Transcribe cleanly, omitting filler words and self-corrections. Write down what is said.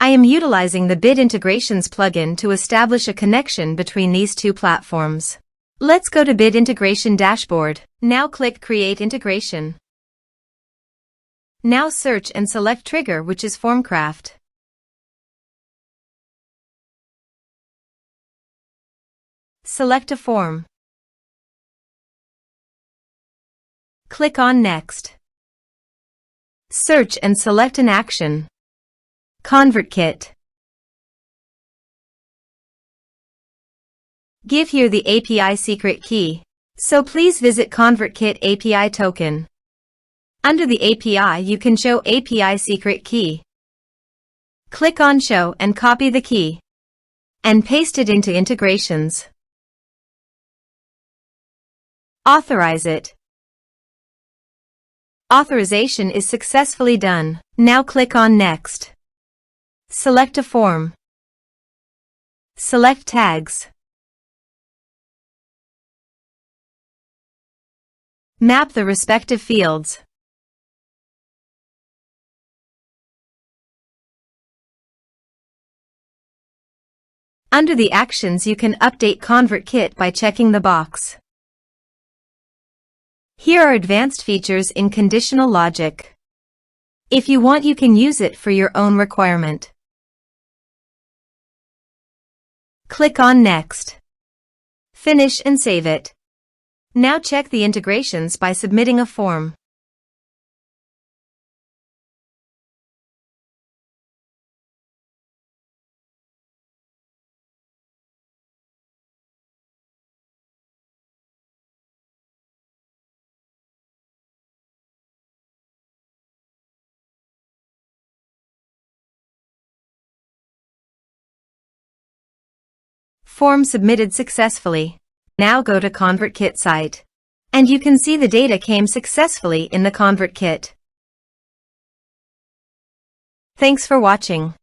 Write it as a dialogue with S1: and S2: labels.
S1: I am utilizing the Bid Integrations plugin to establish a connection between these two platforms. Let's go to Bid Integration Dashboard. Now click Create Integration. Now search and select Trigger, which is FormCraft. Select a form. Click on Next. Search and select an action. ConvertKit. Give here the API secret key. So please visit ConvertKit API token. Under the API you can show API secret key. Click on Show and copy the key. And paste it into integrations. Authorize it. Authorization is successfully done. Now click on Next. Select a form. Select tags. Map the respective fields. Under the actions you can update ConvertKit by checking the box. Here are advanced features in conditional logic. If you want, you can use it for your own requirement. Click on Next. Finish and save it. Now check the integrations by submitting a form. Form submitted successfully. Now go to ConvertKit site. And you can see the data came successfully in the ConvertKit. Thanks for watching.